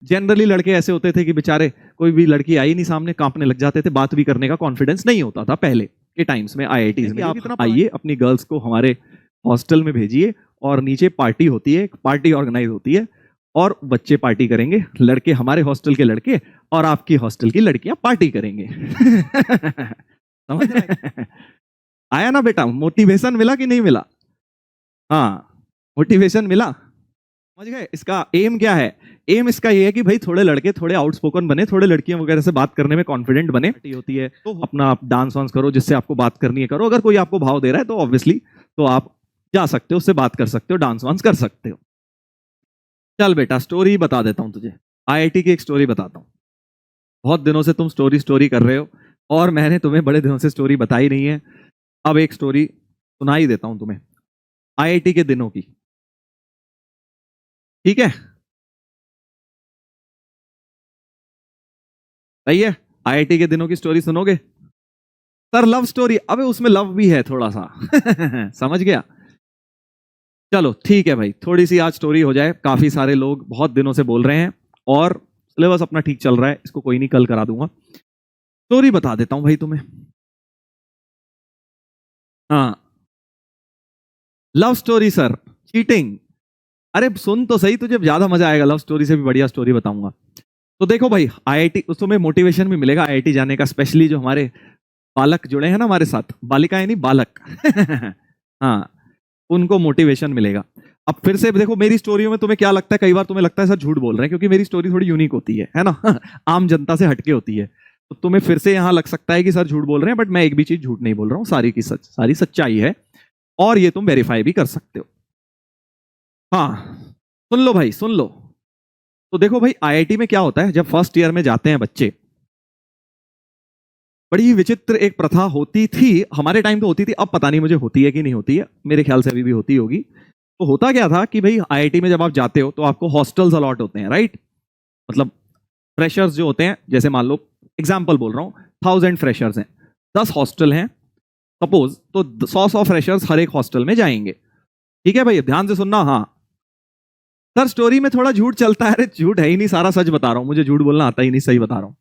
Generally लड़के ऐसे होते थे कि बेचारे कोई भी लड़की आई नहीं सामने, कांपने लग जाते थे, बात भी करने का कॉन्फिडेंस नहीं होता था पहले के टाइम्स में आईआईटीज में। आप आइए अपनी गर्ल्स को हमारे हॉस्टल में भेजिए और नीचे पार्टी होती है, एक पार्टी ऑर्गेनाइज होती है और बच्चे पार्टी करेंगे, लड़के हमारे हॉस्टल के लड़के और आपकी हॉस्टल की लड़कियां पार्टी करेंगे। समझ रहे? आया ना बेटा, मोटिवेशन मिला कि नहीं मिला? हाँ, मोटिवेशन मिला। समझ गए? इसका एम क्या है? एम इसका ये है कि भाई थोड़े लड़के थोड़े आउटस्पोकन बने, थोड़े लड़कियों वगैरह से बात करने में कॉन्फिडेंट बने। होती है तो अपना आप डांस वांस करो, जिससे आपको बात करनी है करो। अगर कोई आपको भाव दे रहा है तो ऑब्वियसली तो आप जा सकते हो, उससे बात कर सकते हो, डांस वांस कर सकते हो। चल बेटा, स्टोरी बता देता हूं तुझे। आईआईटी की एक स्टोरी बताता हूं। बहुत दिनों से तुम स्टोरी कर रहे हो और मैंने तुम्हें बड़े दिनों से स्टोरी बताई नहीं है। अब एक स्टोरी सुना ही देता हूं तुम्हें आईआईटी के दिनों की। ठीक है? सही है? आईआईटी के दिनों की स्टोरी सुनोगे? सर लव स्टोरी, अबे उसमें लव भी है थोड़ा सा। समझ गया? चलो ठीक है भाई, थोड़ी सी आज स्टोरी हो जाए। काफी सारे लोग बहुत दिनों से बोल रहे हैं और सिलेबस अपना ठीक चल रहा है, इसको कोई नहीं, कल करा दूंगा। स्टोरी बता देता हूं भाई तुम्हें। हाँ, लव स्टोरी सर, चीटिंग। अरे सुन तो सही, तुझे ज्यादा मजा आएगा, लव स्टोरी से भी बढ़िया स्टोरी बताऊंगा। तो देखो भाई, आईआईटी, उस तुम्हें मोटिवेशन भी मिलेगा आईआईटी जाने का, स्पेशली जो हमारे बालक जुड़े हैं ना हमारे साथ, बालिकाएं नहीं बालक। हाँ, उनको मोटिवेशन मिलेगा। अब फिर से देखो मेरी स्टोरियों में तुम्हें क्या लगता है, कई बार तुम्हें लगता है सर झूठ बोल रहे हैं, क्योंकि मेरी स्टोरी थोड़ी यूनिक होती है ना। आम जनता से हटके होती है, तो तुम्हें फिर से यहां लग सकता है कि सर झूठ बोल रहे हैं, बट मैं एक भी चीज झूठ नहीं बोल रहा हूं, सारी की सारी सच्चाई है और ये तुम वेरीफाई भी कर सकते हो। हाँ, सुन लो भाई, सुन लो। तो देखो भाई, आईआईटी में क्या होता है, जब फर्स्ट ईयर में जाते हैं बच्चे, बड़ी विचित्र एक प्रथा होती थी हमारे टाइम तो होती थी, अब पता नहीं मुझे होती है कि नहीं होती है, मेरे ख्याल से अभी भी होती होगी। तो होता क्या था कि भाई आईआईटी में जब आप जाते हो तो आपको हॉस्टल्स अलॉट होते हैं, राइट? मतलब फ्रेशर्स जो होते हैं, जैसे मान लो एग्जाम्पल बोल रहा हूँ, 1000 फ्रेशर्स हैं, 10 हॉस्टल हैं सपोज, तो 100 फ्रेशर्स हर एक हॉस्टल में जाएंगे। ठीक है भाई, ध्यान से सुनना। हाँ सर, स्टोरी में थोड़ा झूठ चलता है। अरे झूठ है ही नहीं, सारा सच बता रहा हूँ, मुझे झूठ बोलना आता ही नहीं, सही बता रहा हूँ।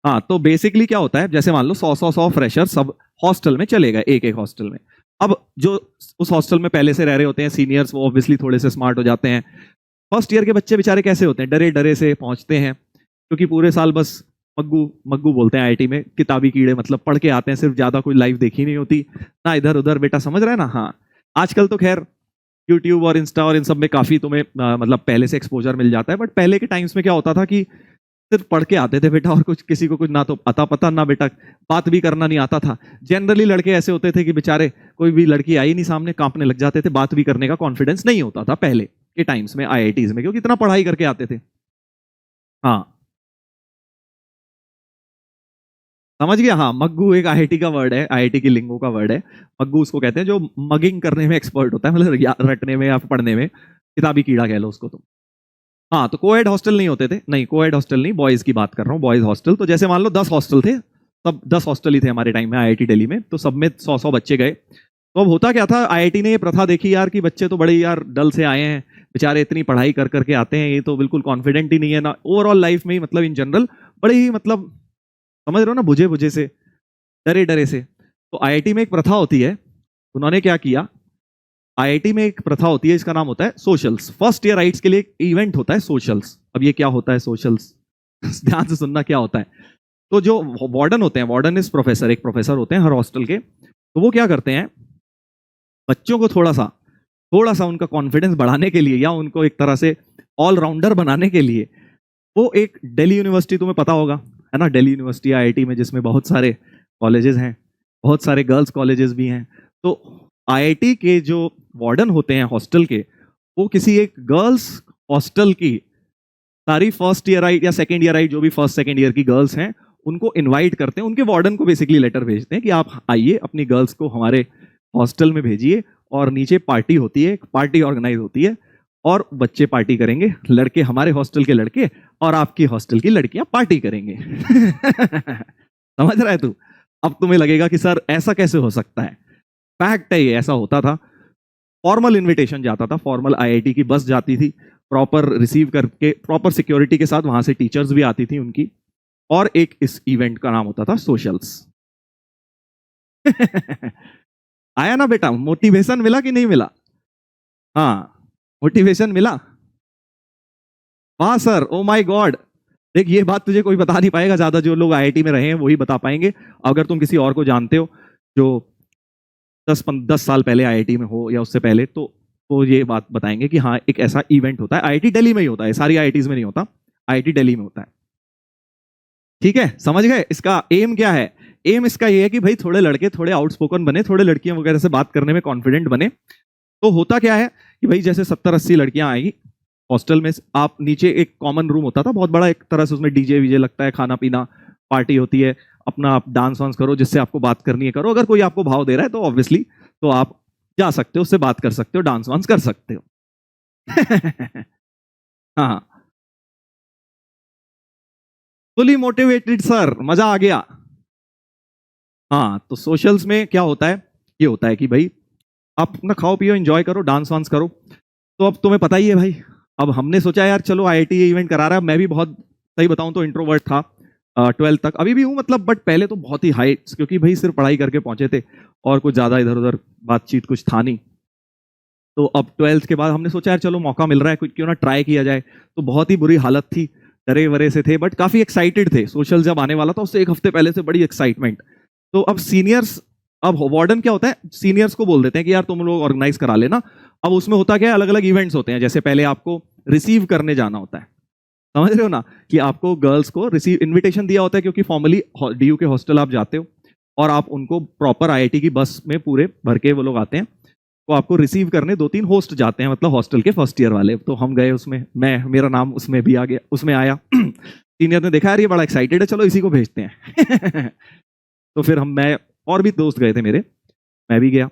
हाँ, तो बेसिकली क्या होता है, जैसे मान लो 100 फ्रेशर सब हॉस्टल में चले गए, एक एक हॉस्टल में। अब जो उस हॉस्टल में पहले से रह रहे होते हैं सीनियर्स, वो ऑब्वियसली थोड़े से स्मार्ट हो जाते हैं। फर्स्ट ईयर के बच्चे बेचारे कैसे होते हैं, डरे डरे से पहुंचते हैं, क्योंकि पूरे साल बस मग्गू मग्गू बोलते हैं आईआईटी में, किताबी कीड़े, मतलब पढ़ के आते हैं, सिर्फ ज्यादा कोई लाइफ देखी नहीं होती ना, इधर उधर, बेटा समझ रहे हैं ना। हाँ, आजकल तो खैर यूट्यूब और इंस्टा और इन सब में काफी तुम्हें मतलब पहले से एक्सपोजर मिल जाता है, बट पहले के टाइम्स में क्या होता था कि सिर्फ पढ़ के आते थे बेटा, और कुछ किसी को कुछ ना तो अता पता ना बेटा बात भी करना नहीं आता था। जनरली लड़के ऐसे होते थे कि बेचारे कोई भी लड़की आई नहीं सामने, कांपने लग जाते थे, बात भी करने का कॉन्फिडेंस नहीं होता था पहले के टाइम्स में आईआईटीज में, क्योंकि इतना पढ़ाई करके आते थे। हाँ, समझ गया? हाँ, मग्गू एक आईआईटी का वर्ड है, आईआईटी की लिंगो का वर्ड है। मग्गू उसको कहते हैं जो मगिंग करने में एक्सपर्ट होता है, मतलब रटने में या पढ़ने में, किताबी कीड़ा कह लो उसको तुम। हाँ, तो कोएड हॉस्टल नहीं होते थे, नहीं कोएड हॉस्टल नहीं, बॉयज की बात कर रहा हूँ, बॉयज हॉस्टल। तो जैसे मान लो 10 हॉस्टल थे, सब 10 हॉस्टल ही थे हमारे टाइम में आईआईटी दिल्ली में, तो सब में 100 बच्चे गए। तो अब होता क्या था, आईआईटी ने ये प्रथा देखी यार कि बच्चे तो बड़े यार डल से आए हैं, बेचारे इतनी पढ़ाई कर करके आते हैं, ये तो बिल्कुल कॉन्फिडेंट ही नहीं है ना ओवरऑल लाइफ में ही, मतलब इन जनरल बड़े ही, मतलब समझ रहे हो ना, बुझे बुझे से, डरे डरे से। तो आईआईटी में एक प्रथा होती है, उन्होंने क्या किया, आईआईटी में एक प्रथा होती है, इसका नाम होता है सोशल्स। फर्स्ट ईयर राइट्स के लिए एक इवेंट होता है सोशल्स। अब ये क्या होता है सोशल्स? ध्यान से सुनना क्या होता है। तो जो वार्डन होते हैं, वार्डन इज प्रोफेसर, एक प्रोफेसर होते हैं हर हॉस्टल के, तो वो क्या करते हैं, बच्चों को थोड़ा सा उनका कॉन्फिडेंस बढ़ाने के लिए, या उनको एक तरह से ऑलराउंडर बनाने के लिए, वो एक दिल्ली यूनिवर्सिटी, तुम्हें पता होगा है ना, दिल्ली यूनिवर्सिटी आईआईटी में, जिसमें बहुत सारे कॉलेजेस हैं, बहुत सारे गर्ल्स कॉलेजेस भी हैं। तो आईआईटी के जो वार्डन होते हैं हॉस्टल के, वो किसी एक गर्ल्स हॉस्टल की सारी फर्स्ट ईयर आई या सेकेंड ईयर आई, जो भी फर्स्ट सेकेंड ईयर की गर्ल्स हैं, उनको इनवाइट करते हैं, उनके वार्डन को बेसिकली लेटर भेजते हैं कि आप आइए अपनी गर्ल्स को हमारे हॉस्टल में भेजिए और नीचे पार्टी होती है, एक पार्टी ऑर्गेनाइज होती है और बच्चे पार्टी करेंगे, लड़के हमारे हॉस्टल के लड़के और आपकी हॉस्टल की लड़कियां पार्टी करेंगे। समझ रहा है तू? अब तुम्हें लगेगा कि सर ऐसा कैसे हो सकता है, फैक्ट है ये, ऐसा होता था। फॉर्मल इनविटेशन जाता था, फॉर्मल आईआईटी की बस जाती थी, प्रॉपर रिसीव करके, प्रॉपर सिक्योरिटी के साथ, वहां से टीचर्स भी आती थी उनकी, और एक इस इवेंट का नाम होता था सोशल्स। आया ना बेटा, मोटिवेशन मिला कि नहीं मिला? हाँ, मोटिवेशन मिला। हाँ सर, ओ माय गॉड। देख, ये बात तुझे कोई बता नहीं पाएगा, ज्यादा जो लोग आईआईटी में रहे हैं वही बता पाएंगे। अगर तुम किसी और को जानते हो जो 10 साल पहले आईआईटी में हो या उससे पहले, तो ये बात बताएंगे कि हाँ, एक ऐसा इवेंट होता है, आईआईटी दिल्ली में ही होता है, सारी आईआईटीज में नहीं होता, आईआईटी दिल्ली में होता है। ठीक है, समझ गए? इसका एम क्या है? एम इसका ये है कि भाई थोड़े लड़के थोड़े आउटस्पोकन बने, थोड़े लड़कियों वगैरह से बात करने में कॉन्फिडेंट बने। तो होता क्या है कि भाई जैसे 70-80 लड़कियां आएगी हॉस्टल में, आप नीचे एक कॉमन रूम होता था बहुत बड़ा, एक तरह से उसमें डीजे वीजे लगता है, खाना पीना पार्टी होती है, अपना आप डांस वांस करो, जिससे आपको बात करनी है करो, अगर कोई आपको भाव दे रहा है तो ऑब्वियसली तो आप जा सकते हो, उससे बात कर सकते हो, डांस वांस कर सकते हो। हाँ, फुली मोटिवेटेड सर, मजा आ गया। हाँ, तो सोशल्स में क्या होता है, ये होता है कि भाई आप अपना खाओ पियो, एंजॉय करो, डांस वांस करो। तो अब तुम्हें पता ही है भाई, अब हमने सोचा यार चलो आईआईटी ये इवेंट करा रहा है, मैं भी बहुत, सही बताऊं तो इंट्रोवर्ट था 12th तक, अभी भी हूं मतलब, बट पहले तो बहुत ही हाइट्स, क्योंकि भाई सिर्फ पढ़ाई करके पहुंचे थे और कुछ ज्यादा इधर उधर बातचीत कुछ था नहीं। तो अब 12th के बाद हमने सोचा यार चलो मौका मिल रहा है, कुछ क्यों ना ट्राई किया जाए। तो बहुत ही बुरी हालत थी, डरे वरे से थे, बट काफी एक्साइटेड थे, सोशल जब आने वाला था उससे एक हफ्ते पहले से बड़ी एक्साइटमेंट। तो अब सीनियर्स, अब वार्डन क्या होता है, सीनियर्स को बोल देते हैं कि यार तुम लोग ऑर्गेनाइज करा लेना। अब उसमें होता क्या है, अलग अलग इवेंट्स होते हैं, जैसे पहले आपको रिसीव करने जाना होता है, समझ रहे हो ना, कि आपको गर्ल्स को रिसीव, इनविटेशन दिया होता है, क्योंकि फॉर्मली डीयू के हॉस्टल आप जाते हो और आप उनको प्रॉपर आईआईटी की बस में पूरे भर के वो लोग आते हैं, तो आपको रिसीव करने 2-3 होस्ट जाते हैं, मतलब हॉस्टल के फर्स्ट ईयर वाले। तो हम गए उसमें, मेरा नाम उसमें भी आ गया, उसमें आया। सीनियर ने देखा यार ये बड़ा एक्साइटेड है, चलो इसी को भेजते हैं। तो फिर मैं और भी दोस्त गए थे मेरे, मैं भी गया,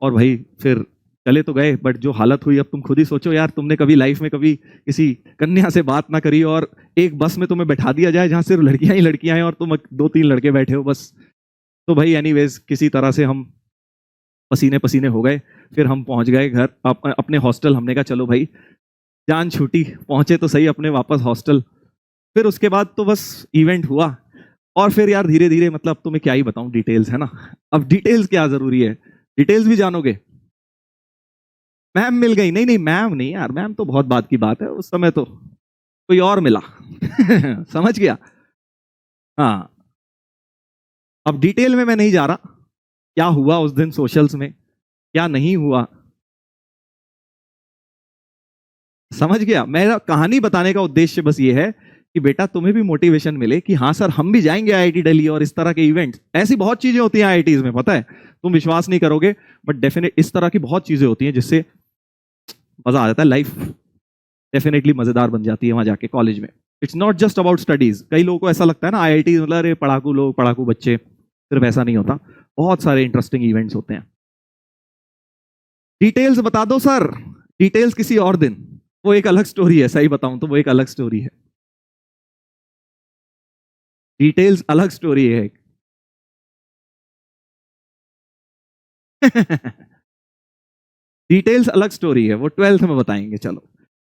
और भाई फिर चले तो गए, बट जो हालत हुई अब तुम खुद ही सोचो यार, तुमने कभी लाइफ में कभी किसी कन्या से बात ना करी और एक बस में तुम्हें बैठा दिया जाए जहां सिर्फ लड़कियां ही लड़कियां हैं और तुम 2-3 लड़के बैठे हो बस। तो भाई एनीवेज किसी तरह से हम पसीने पसीने हो गए, फिर हम पहुंच गए घर, अपने हॉस्टल। हमने कहा चलो भाई जान छूटी, पहुंचे तो सही अपने वापस हॉस्टल। फिर उसके बाद तो बस इवेंट हुआ, और फिर यार धीरे धीरे, मतलब तुम्हें क्या ही बताऊं, डिटेल्स है ना, अब डिटेल्स क्या जरूरी है, डिटेल्स भी जानोगे? मैम मिल गई? नहीं नहीं, मैम नहीं यार, मैम तो बहुत बात की बात है, उस समय तो कोई और मिला। समझ गया? हाँ, अब डिटेल में मैं नहीं जा रहा, क्या हुआ उस दिन सोशल्स में, क्या नहीं हुआ, समझ गया? मेरा कहानी बताने का उद्देश्य बस ये है कि बेटा तुम्हें भी मोटिवेशन मिले कि हाँ सर हम भी जाएंगे आईआईटी दिल्ली, और इस तरह के इवेंट्स, ऐसी बहुत चीजें होती हैं आईआईटीज में, पता है, तुम विश्वास नहीं करोगे, बट डेफिनेट इस तरह की बहुत चीजें होती हैं जिससे मजा आ जाता है, लाइफ डेफिनेटली मजेदार बन जाती है वहां जाके कॉलेज में। It's not just about studies, कई लोगों को ऐसा लगता है ना आईआईटी मतलब अरे पढ़ाकू लोग, पढ़ाकू बच्चे, सिर्फ ऐसा नहीं होता, बहुत सारे इंटरेस्टिंग इवेंट्स होते हैं। डिटेल्स बता दो सर, डिटेल्स किसी और दिन, वो एक अलग स्टोरी है, सही बताऊं तो वो एक अलग स्टोरी है, डिटेल्स अलग स्टोरी है। डिटेल्स अलग स्टोरी है, वो 12th में बताएंगे, चलो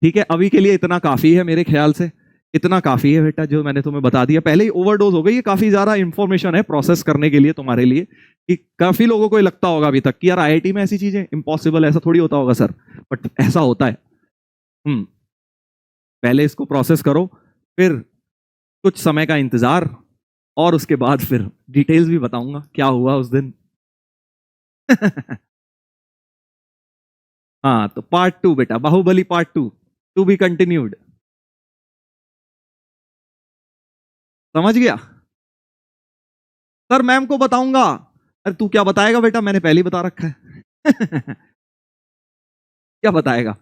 ठीक है, अभी के लिए इतना काफी है मेरे ख्याल से, इतना काफी है बेटा जो मैंने तुम्हें बता दिया, पहले ही ओवरडोज हो गई, ये काफी ज्यादा इंफॉर्मेशन है प्रोसेस करने के लिए तुम्हारे लिए, कि काफी लोगों को लगता होगा अभी तक कि यार आईआईटी में ऐसी चीजें इम्पॉसिबल, ऐसा थोड़ी होता होगा सर, बट ऐसा होता है। हम्म, पहले इसको प्रोसेस करो, फिर कुछ समय का इंतजार, और उसके बाद फिर डिटेल्स भी बताऊंगा क्या हुआ उस दिन। हाँ, तो पार्ट 2 बेटा, Baahubali part 2, to be continued, समझ गया? सर मैम को बताऊंगा, अरे तू क्या बताएगा बेटा, मैंने पहले ही बता रखा है। क्या बताएगा?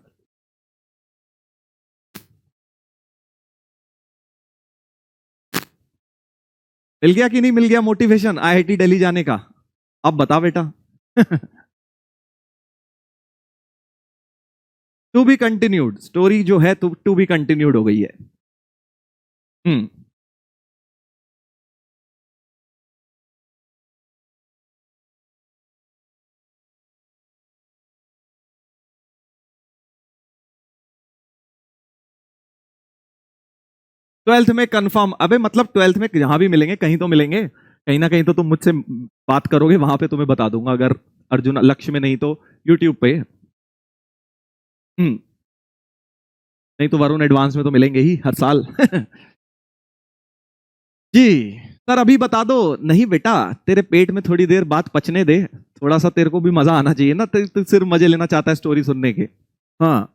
मिल गया कि नहीं मिल गया मोटिवेशन आईआईटी दिल्ली जाने का? अब बता बेटा। टू बी कंटिन्यूड, स्टोरी जो है टू बी कंटिन्यूड हो गई है। हम्म, ट्वेल्थ में कंफर्म, अबे मतलब ट्वेल्थ में जहां भी मिलेंगे कहीं तो मिलेंगे, कहीं ना कहीं तो तुम मुझसे बात करोगे, वहां पे तुम्हें बता दूंगा, अगर अर्जुन लक्ष्य में नहीं तो यूट्यूब पे। नहीं तो वरुण एडवांस में तो मिलेंगे ही हर साल। जी सर, अभी बता दो। नहीं बेटा, तेरे पेट में थोड़ी देर बात पचने दे, थोड़ा सा तेरे को भी मजा आना चाहिए ना, तू सिर्फ मजे लेना चाहता है स्टोरी सुनने के। हाँ,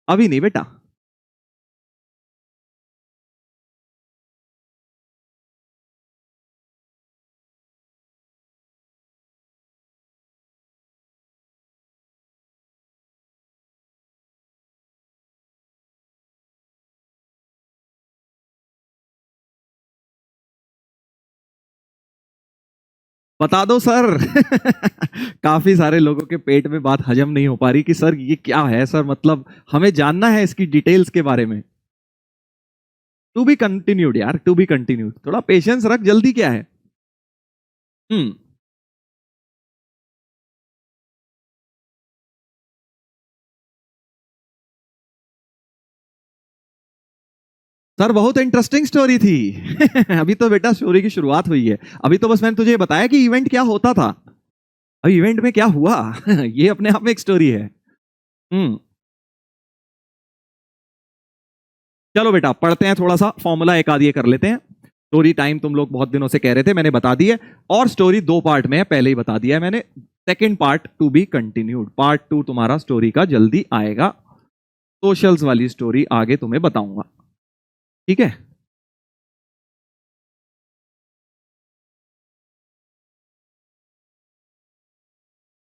अभी नहीं बेटा। बता दो सर। काफी सारे लोगों के पेट में बात हजम नहीं हो पा रही कि सर ये क्या है सर, मतलब हमें जानना है इसकी डिटेल्स के बारे में। टू बी कंटिन्यूड यार, टू बी कंटिन्यूड, थोड़ा पेशेंस रख, जल्दी क्या है। हम्म सर बहुत इंटरेस्टिंग स्टोरी थी। अभी तो बेटा स्टोरी की शुरुआत हुई है, अभी तो बस मैंने तुझे बताया कि इवेंट क्या होता था, अभी इवेंट में क्या हुआ। ये अपने आप में एक स्टोरी है। हम्म चलो बेटा पढ़ते हैं, थोड़ा सा फॉर्मूला एक आध ये कर लेते हैं। स्टोरी टाइम तुम लोग बहुत दिनों से कह रहे थे, मैंने बता दी है। और स्टोरी दो पार्ट में है, पहले ही बता दिया है मैंने। Second part two be continued, part two तुम्हारा स्टोरी का जल्दी आएगा। सोशल्स वाली स्टोरी आगे तुम्हें बताऊंगा, ठीक है।